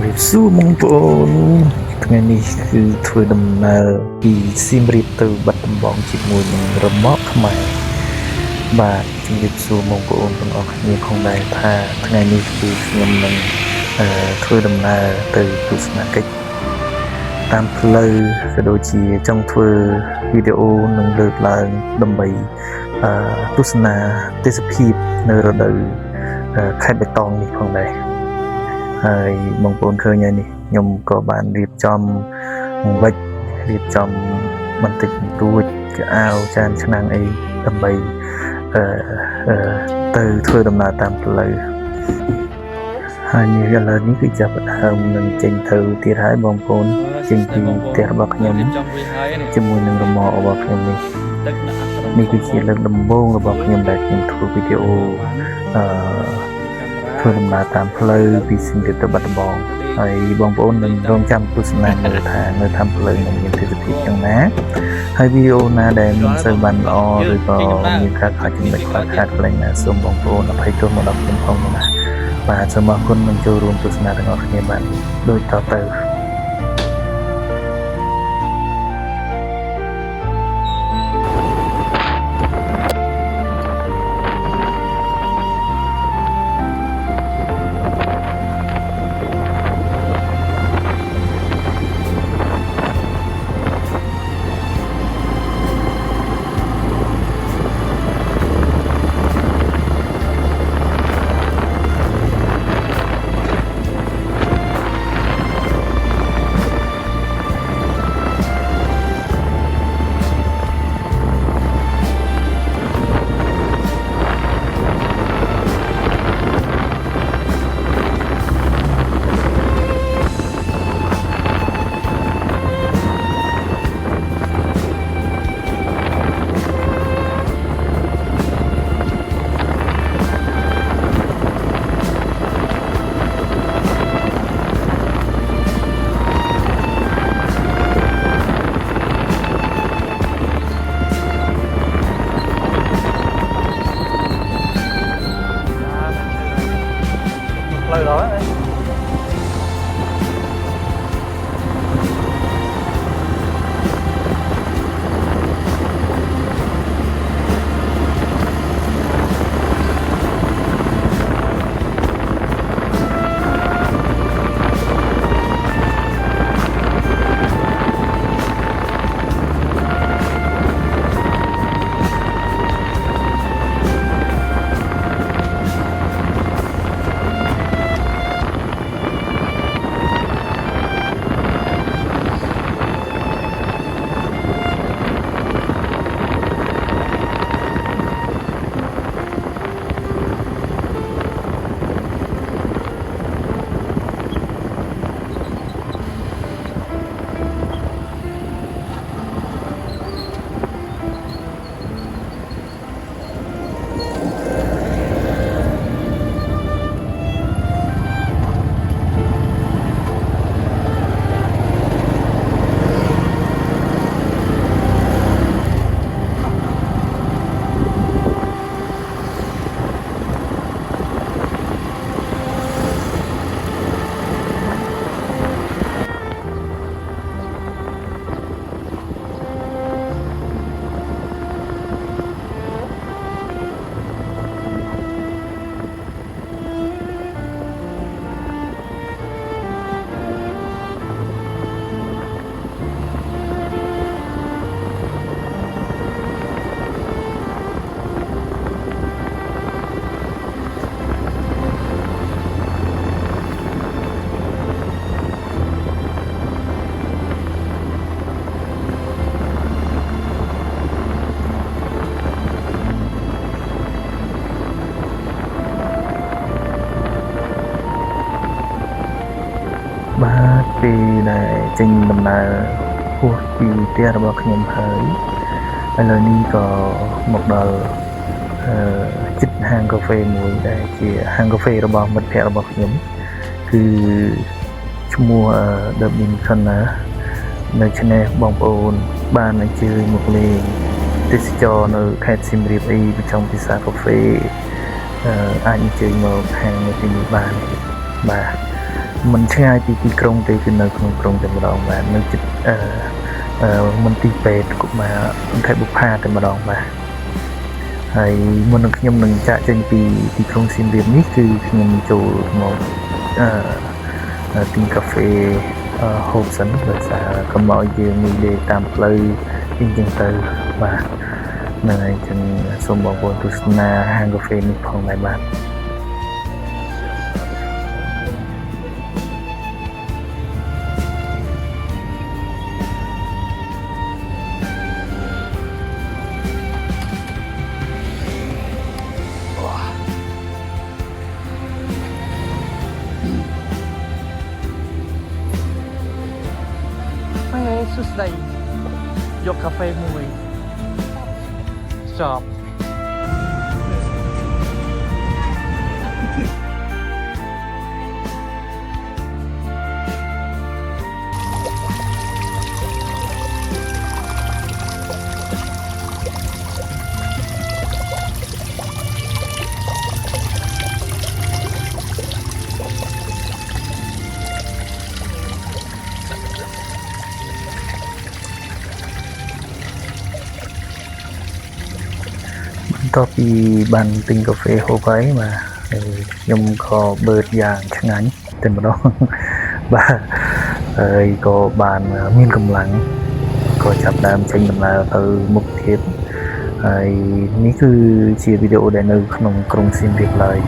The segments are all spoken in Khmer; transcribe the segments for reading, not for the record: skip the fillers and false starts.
រៀបសួរបងប្អូនថ្ងៃនេះគឺធ្វើដំណើរពីសៀមរាបទៅបាត់ដំបងជាមួយនឹងរ៉ឺម៉កខ្មែរបាទជំរាបសួរបងប្អូនទាំងអស់គ្នាផងដែរថាថ្ងៃនេះគឺខ្ញុំនឹងធ្វើដំណើរទៅទស្សនកិច្ចតាមផ្លូវក៏ដូចជាចង់ធ្វើវីដេអូនឹងលើកឡើងដើម្បីទស្សនាទេសភាពនៅរដូវខេត្តបៃតងនេះផងដែរហើយបងប្អូនឃើញហើយនេះខ្ញុំក៏បានរៀបចំវិចរៀបចំបន្តិចបន្តួចកៅអៅចានឆ្នាំងអីដើម្បីទៅធ្វើដំណើរតាមផ្លូវហើយឥឡូវនេះគឺចាប់ផ្ដើមនឹងចេញទៅទៀតហើយបងប្អូនចេញពីផ្ទះរបស់ខ្ញុំជាមួយនឹងរម៉ករបស់ខ្ញុំនេះគឺជាលើកដំបូងរបស់ខ្ញុំដែលខ្ញុំធ្វើវីដេអូធ្វើដំណើរតាមផ្លូវពីសៀមរាបទៅបាត់ដំបងហើយបងប្អូននឹងរងចាំទស្សនាមើលថានៅតាមផ្លូវនឹងមានទេសភាពយ៉ាងណាហើយវីដេអូណាដែលមិនសូវបានល្អឬក៏មានការខ្វះចំណុចខ្វះខាតកន្លែងណាសូមបងប្អូនអភ័យទោសមកដល់ខ្ញុំផងណាបាទសូមអរគុណនឹងចូលរួមទស្សនាទាំងអស់គ្នាបាទដូចតទៅផ្លូវđó đấy. បាទពេលដែលចេញដំណើរហួសពីផ្ទះរបស់ខ្ញុំហើយឥឡូវនេះក៏មកដល់ជិតហាងកាហ្វេមួយដែលជាហាងកាហ្វេរបស់មិត្តភ័ក្តិរបស់ខ្ញុំគឺឈ្មោះ The Bean Corner នៅឆ្នេះបងប្អូនបានអញ្ជើញមកលេងទេសចរនៅខេត្តសៀមរាបអីចង់ពិសាកាហ្វេអាចអញ្ជើញមកហាងនៅទីនេះបានបាទ mìnhឆ្ងាយពីទីក្រុងទេគឺនៅក្នុងក្រុងតែម្ដងបាទនៅជិតមន្ទីរពេទ្យកុមារខេត្តបុប្ផាតែម្ដងបាទហើយមុននឹងខ្ញុំនឹងចាក់ចេញពីទីក្រុងសៀមរាបនេះគឺខ្ញុំចូលមកទិញកាហ្វេហូបសិនដោយសារកុំឲ្យយើងនិយាយតាមផ្លូវអីចឹងទៅបាទហ្នឹងហើយចឹងសូមបងប្អូនទស្សនាហាងកាហ្វេនេះផងដែរបាទសួស្ដីយកកាហ្វេមួយចប់បន្ទាប់ពីបានទិញកាហ្វេហូបហើយបាទខ្ញុំក៏បឺតយ៉ាងឆ្ងាញ់តែម្ដងបាទហើយក៏បានមានកម្លាំងក៏ចាប់ដើមចេញដំណើរទៅមុខទៀតហើយនេះគឺជាវីដេអូដែលនៅក្នុងក្រុងសៀមរាបឡើយ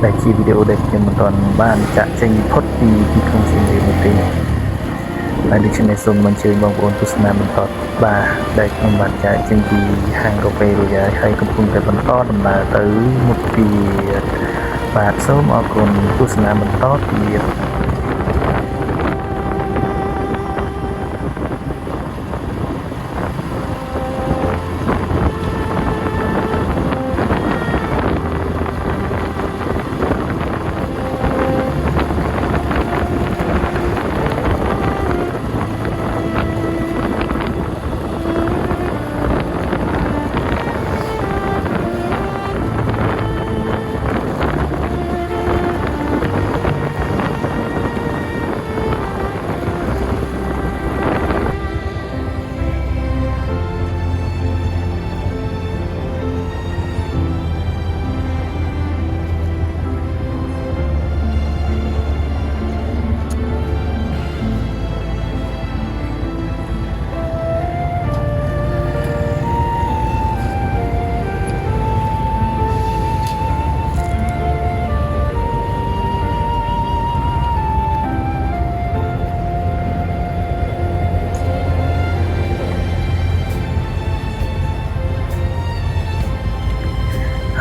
ដែលជាវីដេអូដែលខ្ញុំមិនទាន់បានចាក់ចេញផុតពីទីក្រុងសៀមរាបនោះទេហើយដូច្នេះសូមអញ្ជើញបងប្អូនទស្សនាបន្តបាទដែលខ្ញុំបានចាក់ចេញពីហាងកាហ្វេរួចហើយកំពុងតែបន្តដំណើរទៅមុខទៀតបាទសូមអរគុណទស្សនាបន្តទៀត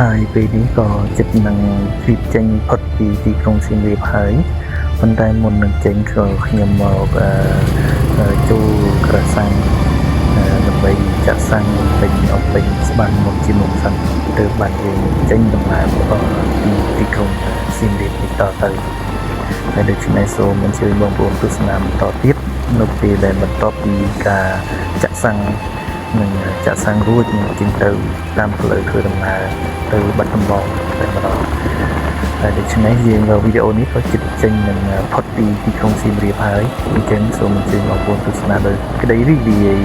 ហើយពេលនេះក៏ចិត្តនឹងពីចេញផុតពីទីក្រុងសៀមរាបហើយប៉ុន្តែមុននឹងចេញក៏ខ្ញុំមកចូលក្រសាំងដើម្បីចាក់សាំងពេញអស់ពេញស្បានមកជាមុខសិនទើបបានយើងចេញដំណើរពីទីក្រុងសៀមរាបនេះតទៅហើយដូច្នេះសូមអញ្ជើញបងប្អូនទស្សនាបន្តទៀតនៅពេលដែលបន្ទាប់ពីការចាក់សាំងនឹងចាក់សាំងរួចនឹងជិះទៅតាមផ្លូវធ្វើដំណើរទៅបាត់ដំបងតែម្ដងហើយដូច្នេះយើងវីដេអូនេះក៏ជិតចេញនឹងផុតពីទីក្រុងសៀមរាបហើយអញ្ចឹងសូមអញ្ជើញបងប្អូនទស្សនាដោយក្តីរីករាយ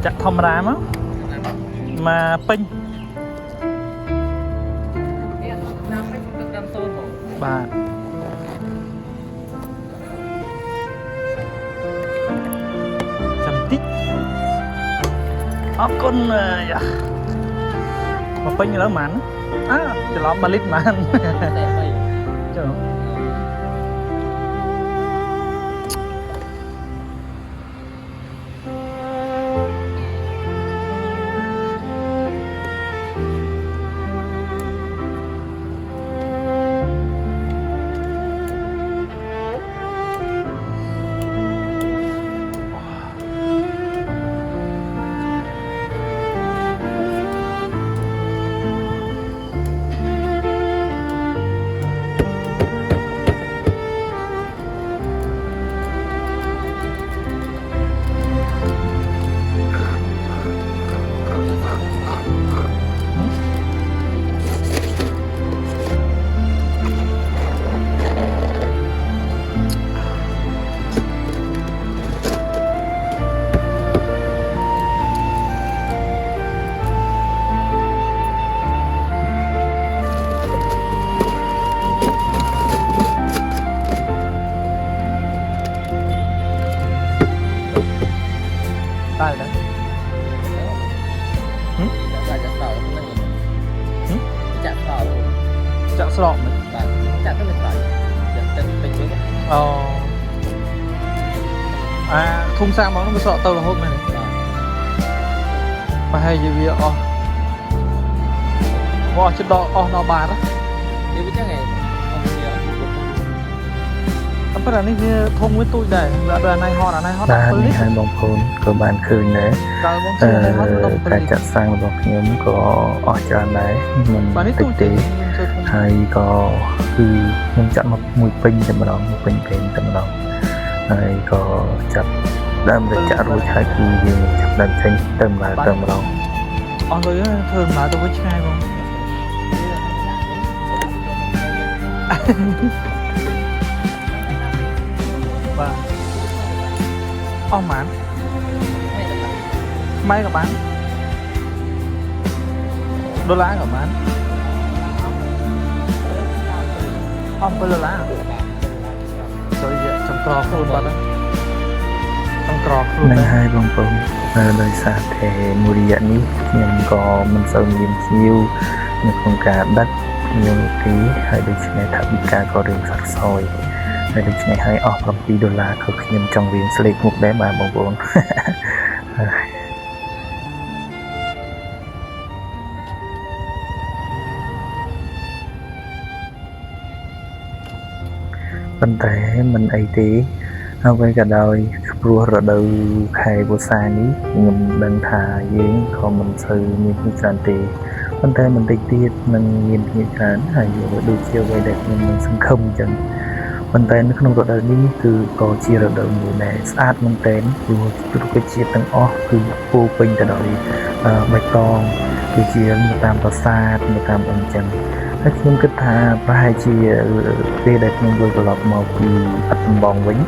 จะธรรมดามั้งมาปิ้งบาทจำติ๊กออกก้นอย่ามาปิ้งแล้วมันจะล้อมมาลิดมันเจ้าได้แล้วจะสลบไหมอ๋อทุ่งสร้างมองต้องไปสอบเตาละหกไหมมาให้ยีวีว่าจะดอกนอบาร์นะอันนี้คือทงไว้ตู้ใหญ่แล้วเดินในห้องในห้องนั้นนี่ให้บางคนก็บานคืนเลยการจัดสร้างระบบย้มก็ออกจากไหนมันติดตีให้ก็คือมันจะมามุยปิงแต่มาลองปิงเพลงแต่มาลองให้ก็จับได้มันจะรู้ใช้คือยังจับได้ใช้เติมมาลองเลยเพิ่มมาตัวใช่ไหมว่าหมันไม่กับมันđô la của bạn ông có đô la rồi vậy trong cò luôn bạn đó trong cò luôn này hai bông bông đời xa thể mùa địa ní nhưng có mình sâu nhìn chiêu nhưng không cả đất nhiều tí hai đứa này thả bị ca có đường sạc soi hai đứa này hai ọp làm tí đô la cực nhưng trong viên slick một bé mà bông bông vấn đề mình ấy tí với cả đời rùa rồi đầu khai vô xa ní mình đang thả giếng còn mình sư như cái tràn tì vấn đề mình tích tiết mình nhìn như tràn hay nhiều đôi chiều về đẹp nhưng mình xứng không chẳng vấn đề nó không có đời ní cứ có chia rồi đầu mùa này sát mình tên dù cái chia tăng off cứ vô bình cả đời bạch con cứ chia một tam có xa một tam ẩn chẳngខ្ញុំគិតថាប្រហែលជាពេលដែលខ្ញុំវិលត្រឡប់មកពីអត្តដំបងវិញ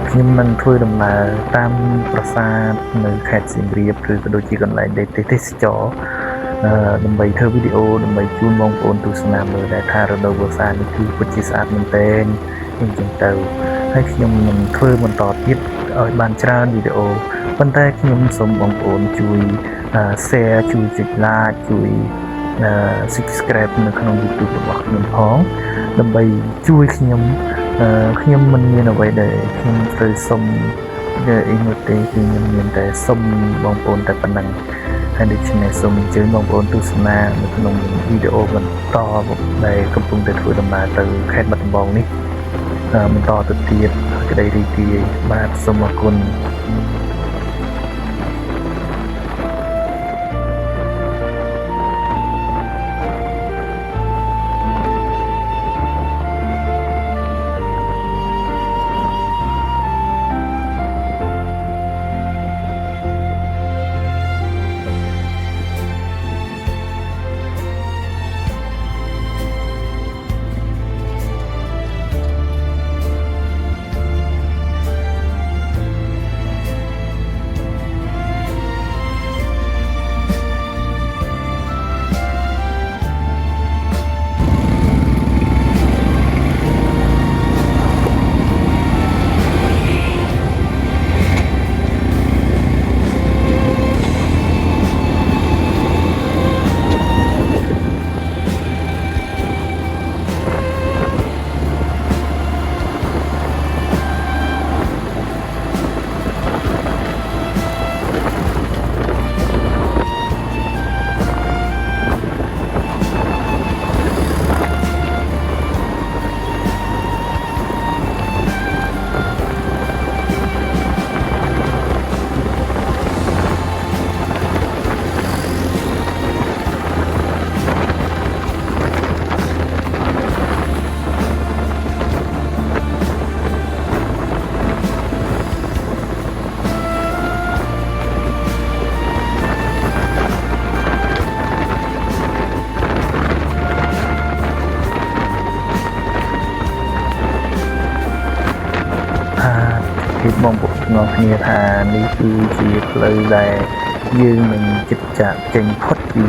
ខ្ញុំនឹងធ្វើដំណើរតាមប្រាសាទនៅខេត្តសៀមរាបឬក៏ដូចជាកន្លែងទេសចរដើម្បីធ្វើវីដេអូដើម្បីជូនបងប្អូនទស្សនាមើលដែលថារដូវវស្សានេះគឺពិតជាស្អាតមែនទែនអញ្ចឹងទៅហើយខ្ញុំនឹងធ្វើបន្តទៀតឲ្យបានច្រើនវីដេអូប៉ុន្តែខ្ញុំសូមបងប្អូនជួយ share ជួយចុច like ជួយ subscribe នៅក្នុង YouTube របស់ខ្ញុំផងដើម្បីជួយខ្ញុំមិនមានអ្វីដែលខ្ញុំត្រូវសុំអីនោះទេគឺខ្ញុំមានតែសុំបងប្អូនតែប៉ុណ្ណឹងហើយដូច្នេះសូមអញ្ជើញបងប្អូនទស្សនានៅក្នុងវីដេអូបន្តដែលកំពុងតែធ្វើដំណើរទៅខេត្តបាត់ដំបងនេះបន្តទៅទៀតក្តីរីករាយបាទសូមអរគុណ ភាពបងប្អូនទាំងអស់គ្នាថានេះគឺជាផ្លូវដែលយើងនឹងចិត្តចាក់ចេញផុតពី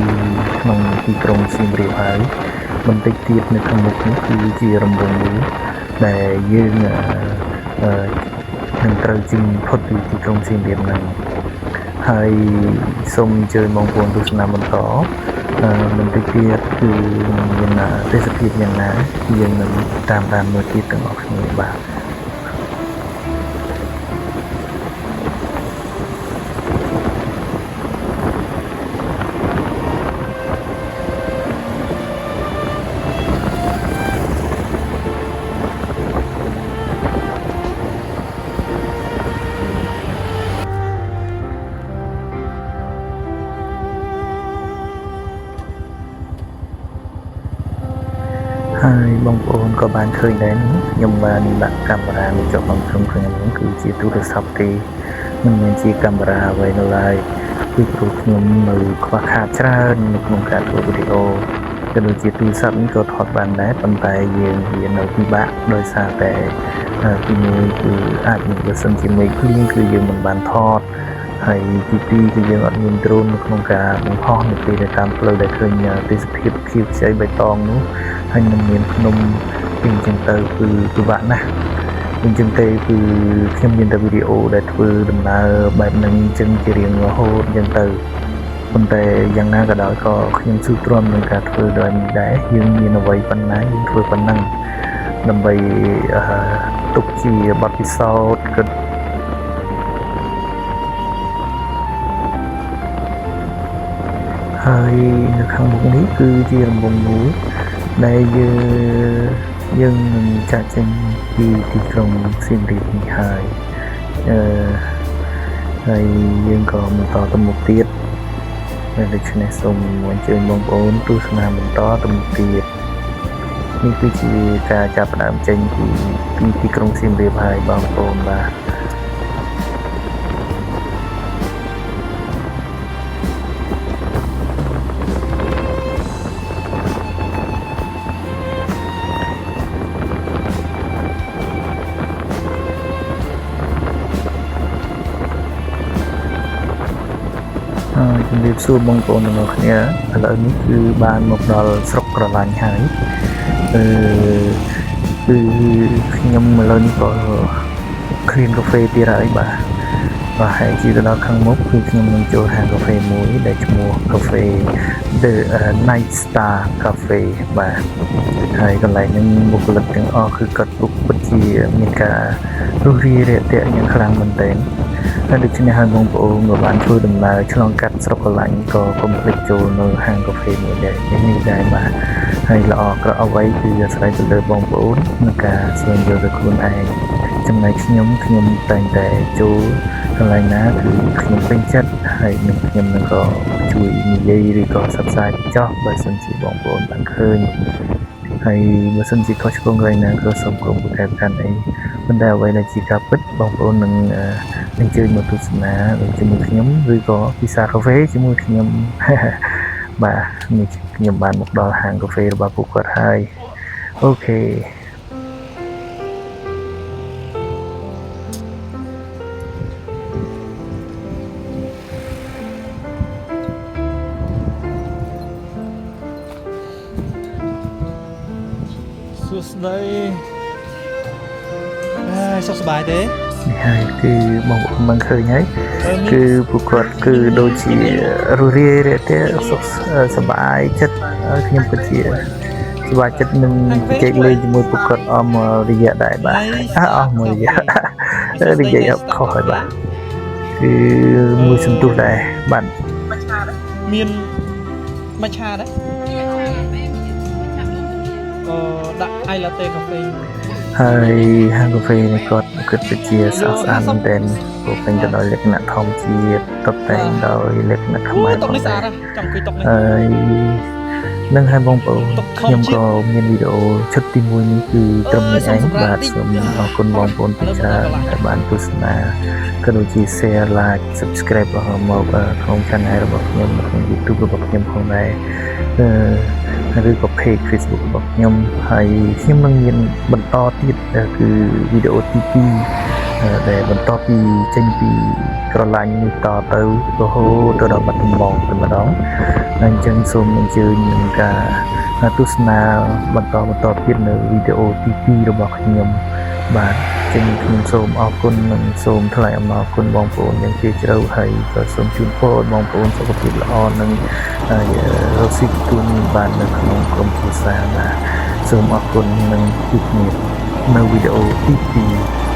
ក្នុងទីក្រុងសៀមរាបហើយបន្តិចទៀតនៅខាងមុខនេះគឺជារង្វង់មួយដែលយើងនឹងត្រូវចេញផុតពីទីក្រុងសៀមរាបហ្នឹងហើយសូមអញ្ជើញបងប្អូនទស្សនាបន្តបន្តិចទៀតគឺមានទេសភាពយ៉ាងណាយើងនឹងតាមដានមើលទៀតទាំងអស់គ្នាបាទហើយបងប្អូនក៏បានឃើញដែរខ្ញុំបានដាក់កាមេរ៉ានេះចុះក្នុងខ្ញុំគឺជាទូរស័ព្ទទេមិនមែនជាកាមេរ៉ាអ្វីនៅឡើយគឺព្រោះខ្ញុំនៅខ្វះខាតច្រើននៅក្នុងការធ្វើវីដេអូក៏ដូចជាទូរស័ព្ទនេះក៏ថតបានដែរប៉ុន្តែយើងវានៅពិបាកដោយសារតែទីមួយគឺអាចនឹងបើសិនជាមេឃភ្លៀងគឺយើងមិនបានថតហើយទីពីរគឺយើងអត់មានដ្រូននៅក្នុងការបង្ហោះនៅពេលដែលតាមផ្លូវដែលឃើញទេសភាពខៀវខ្ចីបៃតងនោះហើយនឹងមានភ្នំពីអញ្ចឹងទៅគឺពិបាកណាស់អញ្ចឹងទេគឺខ្ញុំមានតែវីដេអូដែលធ្វើដំណើរបែបហ្នឹងអញ្ចឹងជារៀងរហូតអញ្ចឹងទៅប៉ុន្តែយ៉ាងណាក៏ដោយក៏ខ្ញុំស៊ូទ្រាំនឹងការធ្វើដោយនេះដែរយើងមានអ្វីប៉ុណ្ណាយើងធ្វើប៉ុណ្ណឹងដើម្បីទុកជាបទពិសោធន៍គិតហើយនៅខាងមុខនេះគឺជារង្វង់មួយដែលយើងនឹងចាក់ចេញពីទីក្រុងសៀមរាបនេះហើយយើងក៏បន្តទៅមុខទៀតដូច្នេះសូមអញ្ជើញបងប្អូនទស្សនាបន្តទៅមុខទៀតនេះគឺជាការចាប់ផ្ដើមចេញពីទីក្រុងសៀមរាបហើយបងប្អូនបាទជំរាបសួរបងប្អូនទាំងអស់គ្នាឥឡូវនេះគឺបានមកដល់ស្រុកក្រឡាញ់ហើយគឺខ្ញុំឥឡូវនេះក៏ឃ្លានកាហ្វេទៀតហើយបាទហើយជាទៅដល់ខាងមុខគឺខ្ញុំនឹងចូលហាងកាហ្វេមួយដែលឈ្មោះកាហ្វេ The Night Star Cafe បាទហើយកន្លែងនេះបុគ្គលិកទាំងអស់គឺគាត់ពិតជាមានការរុះរាយរាក់ទាក់យ៉ាងខ្លាំងមែនទែនហើយដូច្នេះហើយបងប្អូនក៏បានធ្វើដំណើរឆ្លងកាត់ស្រុកក្រឡាញ់ក៏កុំភ្លេចចូលនៅហាងកាហ្វេមួយនេះដែរបាទហើយល្អក្រអ្វីគឺអាស្រ័យទៅលើបងប្អូនក្នុងការស្វែងយល់ទៅខ្លួនឯងចំណែកខ្ញុំតែងតែចូលកន្លែងណាគឺខ្ញុំពេញចិត្តហើយនឹងខ្ញុំនឹងក៏ជួយនិយាយឬក៏សិក្សាចោះបើសិនជាបងប្អូនបានឃើញហើយបើសិនជាខុសឆ្គងកន្លែងណាក៏សូមគុំប្រកែកកាន់អីប៉ុន្តែអ្វីដែលជាការពិតបងប្អូននឹងជួយមកទស្សនាជាមួយខ្ញុំឬក៏ពិសាកាហ្វេជាមួយខ្ញុំបាទនេះខ្ញុំបានមកដល់ហាងកាហ្វេរបស់ពួកគាត់ហើយអូខេសួស្តីសុខសប្បាយទេនេះហើយគឺបងប្អូនបានឃើញហើយគឺពួកគាត់គឺដូចជារស់រាយរាក់ទាក់សុខសប្បាយចិត្តខ្ញុំពិតជាសប្បាយចិត្តនឹងជែកលេងជាមួយពួកគាត់អមរយៈដែរបាទអស់មួយរយៈខុសហើយបាទគឺមួយសន្ទុះដែរបាទមានមកឆាដែរដាក់ ice latte កាហ្វេហើយហាងកាហ្វេនេះគាត់គិតទៅជាស្អាតមែនទែនពោពេញទៅដោយលក្ខណៈធម្មជាតិតុបតែងដោយលក្ខណៈខ្មែរតុកនេះស្អាតចង់អង្គុយតុកនេះហើយនឹងហើយបងប្អូនខ្ញុំក៏មានវីដេអូឈុតទី1នេះគឺត្រឹមនេះឯងបាទសូមអរគុណបងប្អូនជាច្រើនដែលបានទស្សនាក៏ដូចជា share like subscribe មកក្នុង channel របស់ខ្ញុំក្នុង YouTube របស់ខ្ញុំផងដែរឬក៏ page Facebook របស់ខ្ញុំហើយខ្ញុំនឹងមានបន្តទៀតគឺវីដេអូទី2 ដែលបន្ទាប់ពីចេញពីក្រឡាញ់នេះតទៅរហូតទៅដល់បាត់ដំបងតែម្ដងហើយអញ្ចឹងសូមអញ្ជើញនឹងការទស្សនាបន្តទៀតនៅវីដេអូទី2របស់ខ្ញុំបាទចឹងខ្ញុំសូមអរគុណនិងសូមថ្លែងអំណរគុណបងប្អូនយ៉ាងជ្រាលជ្រៅហើយក៏សូមជូនពរបងប្អូនសុខភាពល្អនិងរកស៊ីទទួលមានបាននៅក្នុងក្រុមគ្រួសារបាទសូមអរគុណនិងជួបគ្នានៅវីដេអូទី2